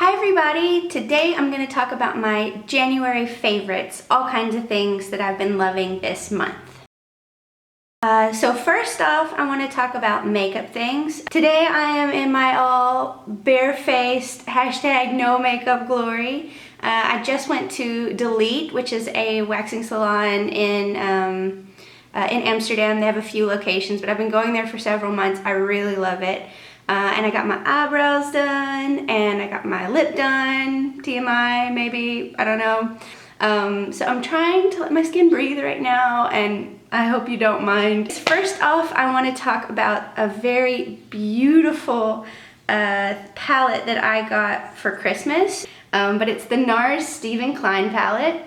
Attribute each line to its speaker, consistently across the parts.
Speaker 1: Hi everybody! Today I'm going to talk about my January favorites, all kinds of things that I've been loving this month. So first off, I want to talk about makeup things. Today I am in my all barefaced #no makeup glory. I just went to Delete, which is a waxing salon in Amsterdam. They have a few locations, but I've been going there for several months. I really love it. And I got my eyebrows done, and I got my lip done, TMI maybe, I don't know. So I'm trying to let my skin breathe right now, and I hope you don't mind. First off, I want to talk about a very beautiful palette that I got for Christmas, but it's the NARS Stephen Klein palette.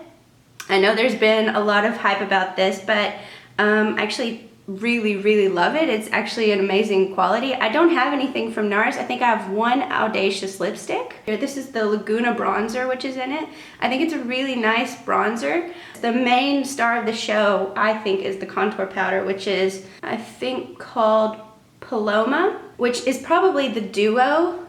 Speaker 1: I know there's been a lot of hype about this, but actually really love it. It's actually an amazing quality. I don't have anything from NARS. I think I have one Audacious lipstick. This is the Laguna bronzer, which is in it. I think it's a really nice bronzer. The main star of the show, I think, is the contour powder, which is, I think, called Paloma, which is probably the duo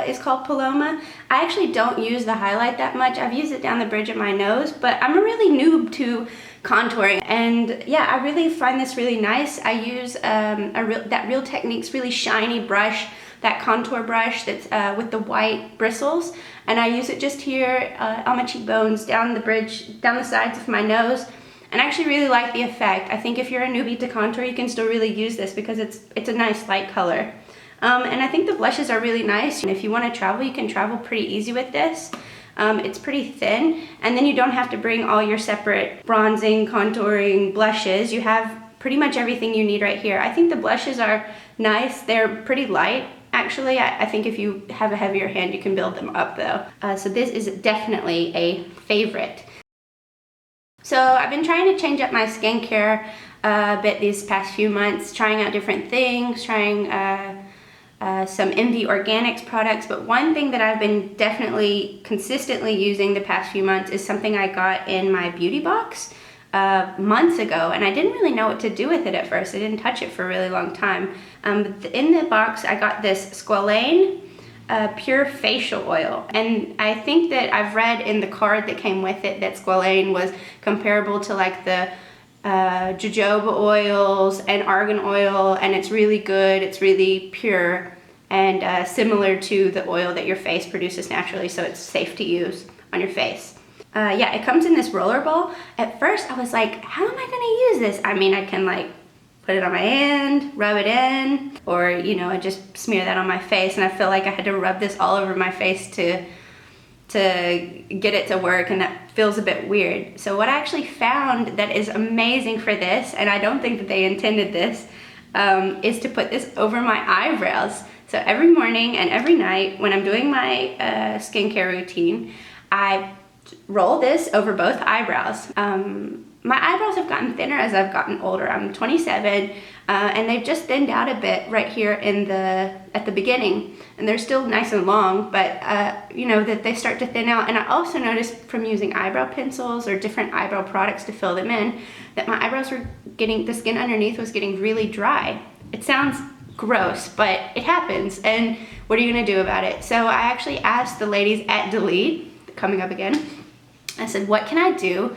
Speaker 1: is called Paloma. I actually don't use the highlight that much. I've used it down the bridge of my nose, but I'm a really noob to contouring, and yeah, I really find this really nice. I use that Real Techniques really shiny brush, that contour brush that's with the white bristles, and I use it just here on my cheekbones, down the bridge, down the sides of my nose, and I actually really like the effect. I think if you're a newbie to contour, you can still really use this because it's a nice light color. And I think the blushes are really nice, and if you want to travel, you can travel pretty easy with this. It's pretty thin, and then you don't have to bring all your separate bronzing, contouring, blushes. You have pretty much everything you need right here. I think the blushes are nice. They're pretty light, actually. I think if you have a heavier hand, you can build them up, though. So this is definitely a favorite. So I've been trying to change up my skincare a bit these past few months, trying out different things, trying some MD Organics products, but one thing that I've been definitely consistently using the past few months is something I got in my beauty box months ago, and I didn't really know what to do with it at first. I didn't touch it for a really long time. In the box, I got this Squalane Pure Facial Oil, and I think that I've read in the card that came with it that Squalane was comparable to like the jojoba oils and argan oil, and it's really good. It's really pure and similar to the oil that your face produces naturally, so it's safe to use on your face. Yeah, it comes in this roller ball. At first I was like, how am I gonna use this? I mean, I can like put it on my hand, rub it in, or you know, I just smear that on my face, and I feel like I had to rub this all over my face to get it to work, and that feels a bit weird. So what I actually found that is amazing for this, and I don't think that they intended this, is to put this over my eyebrows. So every morning and every night when I'm doing my skincare routine, I roll this over both eyebrows. My eyebrows have gotten thinner as I've gotten older. I'm 27, and they've just thinned out a bit right here at the beginning, and they're still nice and long, but you know, that they start to thin out. And I also noticed from using eyebrow pencils or different eyebrow products to fill them in, that my eyebrows were the skin underneath was getting really dry. It sounds gross, but it happens, and what are you gonna do about it? So I actually asked the ladies at Delete, coming up again, I said, what can I do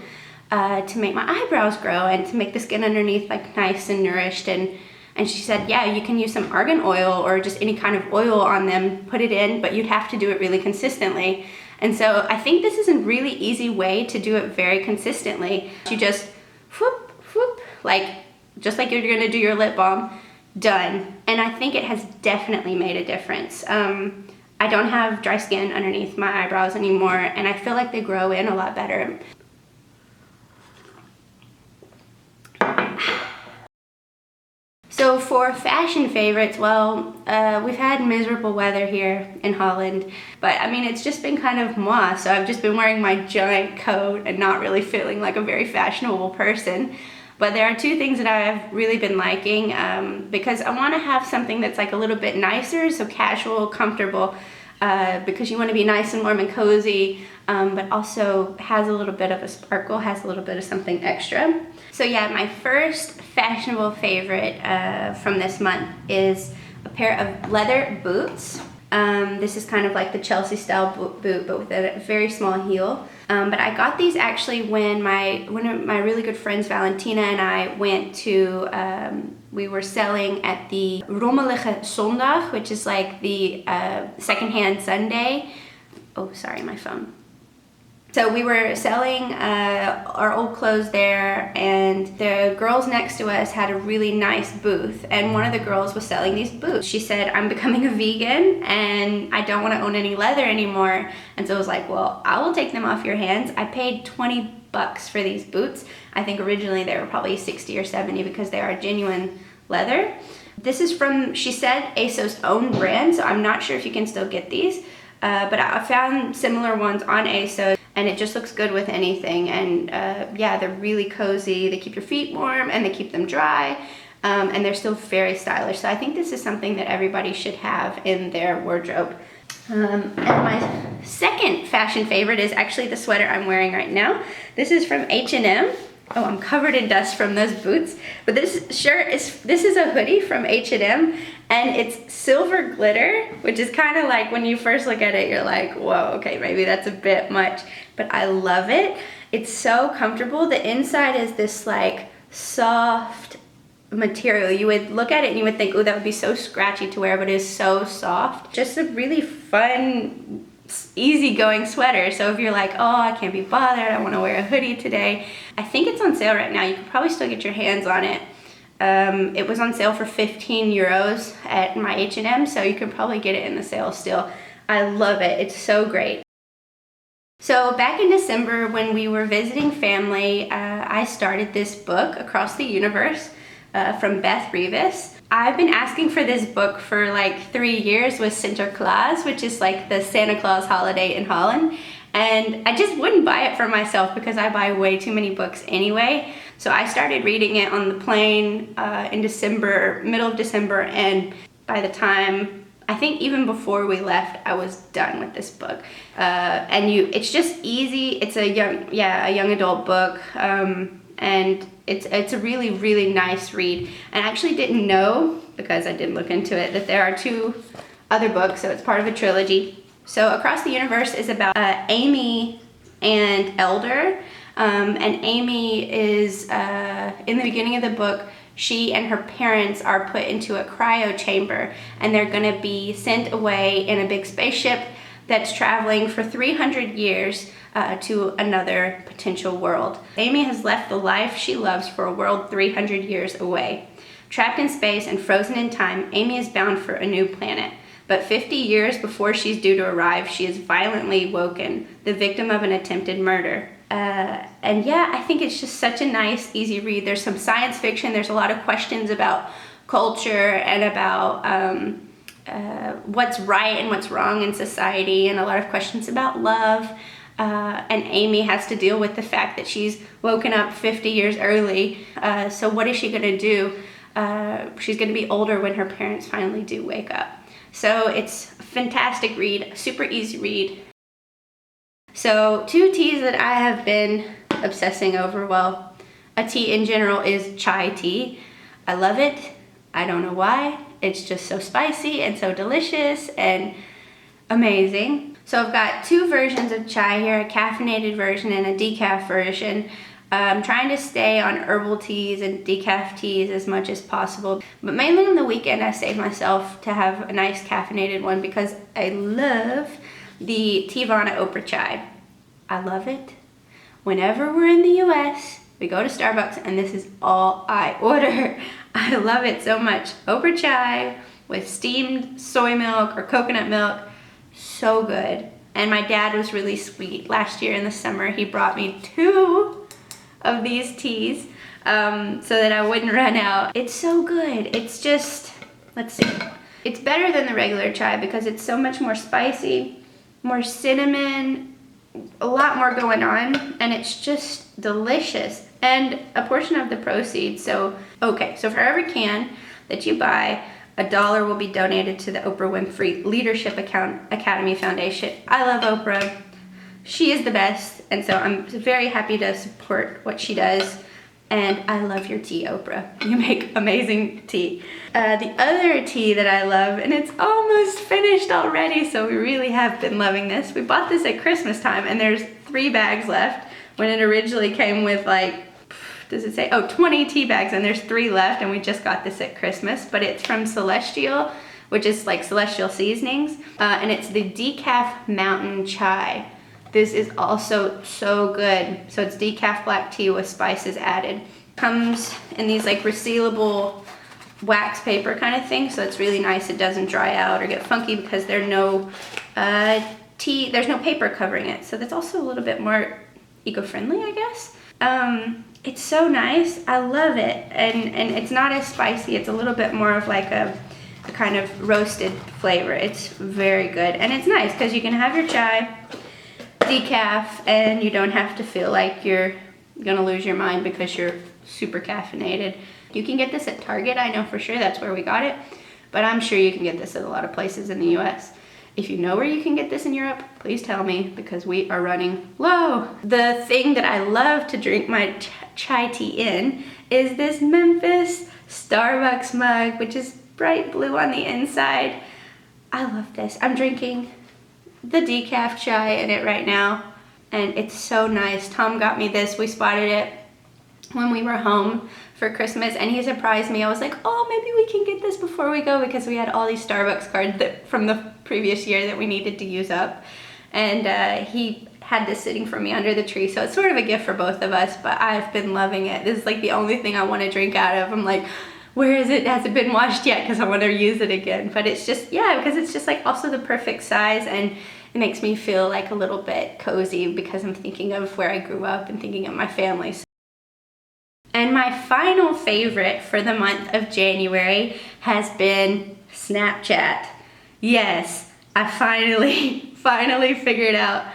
Speaker 1: to make my eyebrows grow and to make the skin underneath like nice and nourished? And she said, yeah, you can use some argan oil or just any kind of oil on them, put it in, but you'd have to do it really consistently. And so I think this is a really easy way to do it very consistently. You just whoop, whoop, just like you're gonna do your lip balm, done. And I think it has definitely made a difference. I don't have dry skin underneath my eyebrows anymore, and I feel like they grow in a lot better. So for fashion favorites, well, we've had miserable weather here in Holland, but I mean, it's just been kind of moi, so I've just been wearing my giant coat and not really feeling like a very fashionable person. But there are two things that I've really been liking, because I want to have something that's like a little bit nicer, so casual, comfortable, because you want to be nice and warm and cozy, but also has a little bit of a sparkle, has a little bit of something extra. So yeah, my first fashionable favorite from this month is a pair of leather boots. This is kind of like the Chelsea style boot, but with a very small heel. But I got these actually when one of my really good friends, Valentina, and I went to, we were selling at the Rommelige Zondag, which is like the secondhand Sunday. Oh, sorry, my phone. So we were selling our old clothes there, and the girls next to us had a really nice booth, and one of the girls was selling these boots. She said, I'm becoming a vegan and I don't want to own any leather anymore. And so I was like, well, I will take them off your hands. I paid 20 bucks for these boots. I think originally they were probably 60 or 70 because they are genuine leather. This is from, she said, ASOS's own brand, so I'm not sure if you can still get these. But I found similar ones on ASOS, and it just looks good with anything. And yeah, they're really cozy. They keep your feet warm and they keep them dry, and they're still very stylish. So I think this is something that everybody should have in their wardrobe. And my second fashion favorite is actually the sweater I'm wearing right now. This is from H&M. Oh, I'm covered in dust from those boots. But this is a hoodie from H&M, and it's silver glitter, which is kind of like when you first look at it, you're like, whoa, okay, maybe that's a bit much, but I love it. It's so comfortable. The inside is this like soft material. You would look at it and you would think, oh, that would be so scratchy to wear, but it is so soft. Just a really fun, easygoing sweater. So if you're like, oh, I can't be bothered, I want to wear a hoodie today, I think it's on sale right now. You can probably still get your hands on it. It was on sale for 15 euros at my H&M, so you can probably get it in the sale still. I love it. It's so great. So back in December when we were visiting family, I started this book, Across the Universe, from Beth Revis. I've been asking for this book for like 3 years with Sinterklaas, which is like the Santa Claus holiday in Holland. And I just wouldn't buy it for myself because I buy way too many books anyway. So I started reading it on the plane in December, middle of December, and by the time, I think even before we left, I was done with this book. It's just easy. It's a young adult book, and it's a really, really nice read. And I actually didn't know, because I didn't look into it, that there are 2 other books, so it's part of a trilogy. So Across the Universe is about Amy and Elder. And Amy is, in the beginning of the book, she and her parents are put into a cryo chamber, and they're gonna be sent away in a big spaceship that's traveling for 300 years to another potential world. Amy has left the life she loves for a world 300 years away. Trapped in space and frozen in time, Amy is bound for a new planet. But 50 years before she's due to arrive, she is violently woken, the victim of an attempted murder. And yeah, I think it's just such a nice, easy read. There's some science fiction. There's a lot of questions about culture and about what's right and what's wrong in society, and a lot of questions about love. And Amy has to deal with the fact that she's woken up 50 years early. So what is she gonna do? She's gonna be older when her parents finally do wake up. So it's a fantastic read, super easy read. So 2 teas that I have been obsessing over, well, a tea in general is chai tea. I love it. I don't know why. It's just so spicy and so delicious and amazing. So I've got 2 versions of chai here, a caffeinated version and a decaf version. I'm trying to stay on herbal teas and decaf teas as much as possible, but mainly on the weekend I save myself to have a nice caffeinated one because I love the Teavana Oprah chai. I love it. Whenever we're in the US, we go to Starbucks and this is all I order. I love it so much. Oprah chai with steamed soy milk or coconut milk, so good. And my dad was really sweet. Last year in the summer, he brought me 2 of these teas so that I wouldn't run out. It's so good. It's just, let's see. It's better than the regular chai because it's so much more spicy, more cinnamon, a lot more going on, and it's just delicious. And a portion of the proceeds, so for every can that you buy, $1 will be donated to the Oprah Winfrey Leadership Academy Foundation. I love Oprah. She is the best, and so I'm very happy to support what she does. And I love your tea, Oprah. You make amazing tea. The other tea that I love, and it's almost finished already, so we really have been loving this. We bought this at Christmas time, and there's 3 bags left when it originally came with like, does it say? Oh, 20 tea bags, and there's 3 left, and we just got this at Christmas, but it's from Celestial, which is like Celestial Seasonings, and it's the Decaf Mountain Chai. This is also so good. So it's decaf black tea with spices added. Comes in these like resealable wax paper kind of thing, so it's really nice. It doesn't dry out or get funky because there's no paper covering it. So that's also a little bit more eco-friendly, I guess. It's so nice. I love it. And it's not as spicy. It's a little bit more of like a kind of roasted flavor. It's very good. And it's nice because you can have your chai decaf and you don't have to feel like you're gonna lose your mind because you're super caffeinated. You can get this at Target, I know for sure, that's where we got it, but I'm sure you can get this at a lot of places in the US. If you know where you can get this in Europe, please tell me because we are running low. The thing that I love to drink my chai tea in is this Memphis Starbucks mug, which is bright blue on the inside. I love this. I'm drinking the decaf chai in it right now, and it's so nice. Tom got me this. We spotted it when we were home for Christmas, and he surprised me. I was like, oh, maybe we can get this before we go, because we had all these Starbucks cards from the previous year that we needed to use up, and he had this sitting for me under the tree, so it's sort of a gift for both of us. But I've been loving it. This is like the only thing I want to drink out of. I'm like, where is it? Has it been washed yet? Because I want to use it again. But it's just, yeah, because it's just like also the perfect size, and it makes me feel like a little bit cozy because I'm thinking of where I grew up and thinking of my family. And my final favorite for the month of January has been Snapchat. Yes, I finally figured out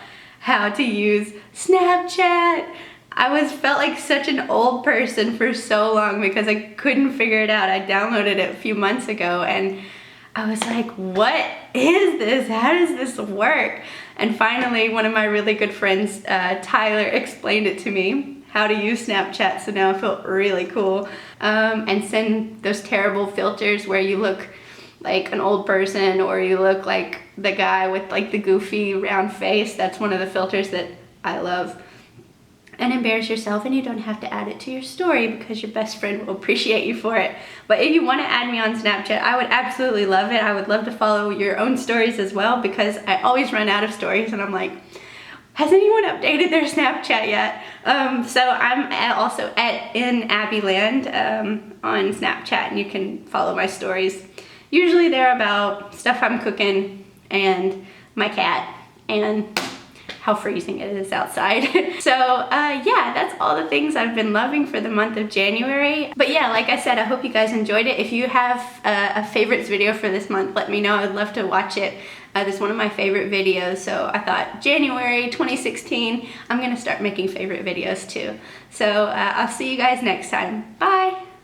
Speaker 1: how to use Snapchat. I felt like such an old person for so long because I couldn't figure it out. I downloaded it a few months ago and I was like, what is this? How does this work? And finally, one of my really good friends, Tyler, explained it to me, how to use Snapchat, so now I feel really cool. And send those terrible filters where you look like an old person or you look like the guy with like the goofy round face. That's one of the filters that I love. And embarrass yourself, and you don't have to add it to your story because your best friend will appreciate you for it. But if you want to add me on Snapchat, I would absolutely love it. I would love to follow your own stories as well, because I always run out of stories and I'm like, has anyone updated their Snapchat yet? So I'm also at InAbbyLand on Snapchat, and you can follow my stories. Usually they're about stuff I'm cooking and my cat and how freezing it is outside. So yeah, that's all the things I've been loving for the month of January. But yeah, like I said, I hope you guys enjoyed it. If you have a favorites video for this month, let me know. I'd love to watch it. This is one of my favorite videos, so I thought January 2016, I'm gonna start making favorite videos too. So I'll see you guys next time. Bye.